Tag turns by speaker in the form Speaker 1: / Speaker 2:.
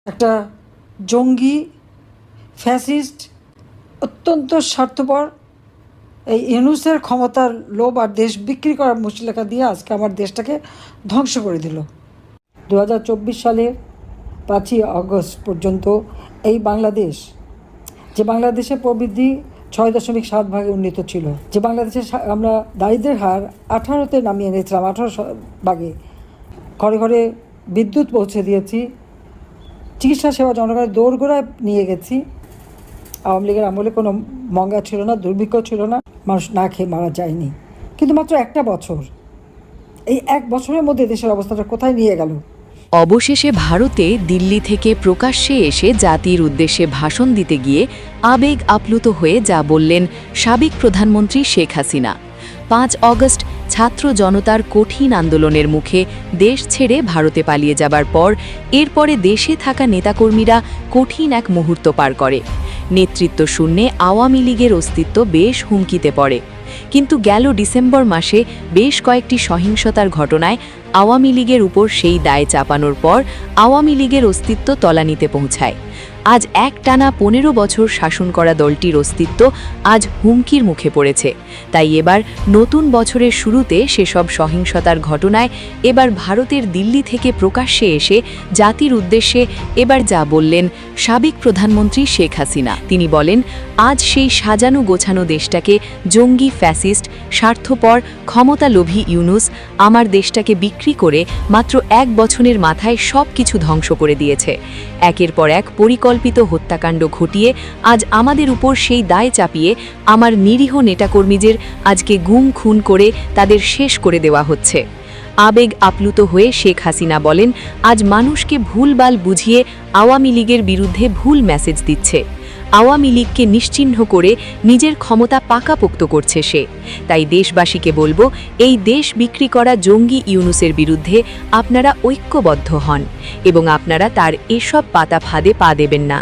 Speaker 1: একটা জঙ্গি ফ্যাসিস্ট অত্যন্ত স্বার্থপর এই ইউনূসের ক্ষমতার লোভ আর দেশ বিক্রি করার মুচলেখা দিয়ে আজকে আমার দেশটাকে ধ্বংস করে দিল। 2024 সালের 5ই আগস্ট পর্যন্ত এই বাংলাদেশ, যে বাংলাদেশের প্রবৃদ্ধি 6.7 ভাগে উন্নীত ছিল, যে বাংলাদেশে আমরা দারিদ্র্যের হার 18তে নামিয়ে এনেছিলাম, 18 ভাগে, ঘরে ঘরে বিদ্যুৎ পৌঁছে দিয়েছি, চিকিৎসা সেবা জনগণের দোরগোড়ায় নিয়ে গেছি। আওয়ামী লীগের আমলে কোনো মঙ্গা ছিল না, দুর্ভিক্ষ ছিল না, মানুষ না খেয়ে মারা যায়নি। কিন্তু মাত্র একটা বছর, এই এক বছরের মধ্যে দেশের অবস্থাটা কোথায় নিয়ে গেল।
Speaker 2: অবশেষে ভারতে দিল্লি থেকে প্রকাশ্যে এসে জাতির উদ্দেশ্যে ভাষণ দিতে গিয়ে আবেগ আপ্লুত হয়ে যা বললেন সাবেক প্রধানমন্ত্রী শেখ হাসিনা। 5 অগস্ট ছাত্র জনতার কঠিন আন্দোলনের মুখে দেশ ছেড়ে ভারতে পালিয়ে যাবার পর এরপরে দেশে থাকা নেতাকর্মীরা কঠিন এক মুহূর্ত পার করে। নেতৃত্ব শূন্যে আওয়ামী লীগের অস্তিত্ব বেশ হুমকিতে পড়ে। কিন্তু গেল ডিসেম্বর মাসে বেশ কয়েকটি সহিংসতার ঘটনায় আওয়ামী লীগের উপর সেই দায় চাপানোর পর আওয়ামী লীগের অস্তিত্ব তলানিতে পৌঁছায়। আজ একটানা 15 বছর শাসন করা দলটির অস্তিত্ব আজ হুমকির মুখে পড়েছে। তাই এবার নতুন বছরের শুরুতে সেসব সহিংসতার ঘটনায় এবার ভারতের দিল্লি থেকে প্রকাশ্যে এসে জাতির উদ্দেশ্যে এবার যা বললেন সাবেক প্রধানমন্ত্রী শেখ হাসিনা। তিনি বলেন, আজ সেই সাজানো গোছানো দেশটাকে জঙ্গি ফ্যাসিস্ট স্বার্থপর ক্ষমতালোভী ইউনূস আমার দেশটাকে বিক্রি করে মাত্র 1 বছরের মাথায় সব কিছু ধ্বংস করে দিয়েছে। একের পর এক পরিকল্পিত হত্যাকাণ্ড ঘটিয়ে আজ আমাদের উপর সেই দায় চাপিয়ে আমার নিরীহ নেতাকর্মীদের আজকে গুম খুন করে তাদের শেষ করে দেওয়া হচ্ছে। আবেগ আপ্লুত হয়ে শেখ হাসিনা বলেন, আজ মানুষকে ভুলবাল বুঝিয়ে আওয়ামী লীগের বিরুদ্ধে ভুল মেসেজ দিচ্ছে। আওয়ামী লীগকে নিশ্চিহ্ন করে নিজের ক্ষমতা পাকাপোক্ত করছে সে। তাই দেশবাসীকে বলবো, এই দেশ বিক্রি করা জঙ্গি ইউনূসের বিরুদ্ধে আপনারা ঐক্যবদ্ধ হন এবং আপনারা তার এসব পাতা ফাঁদে পা দেবেন না।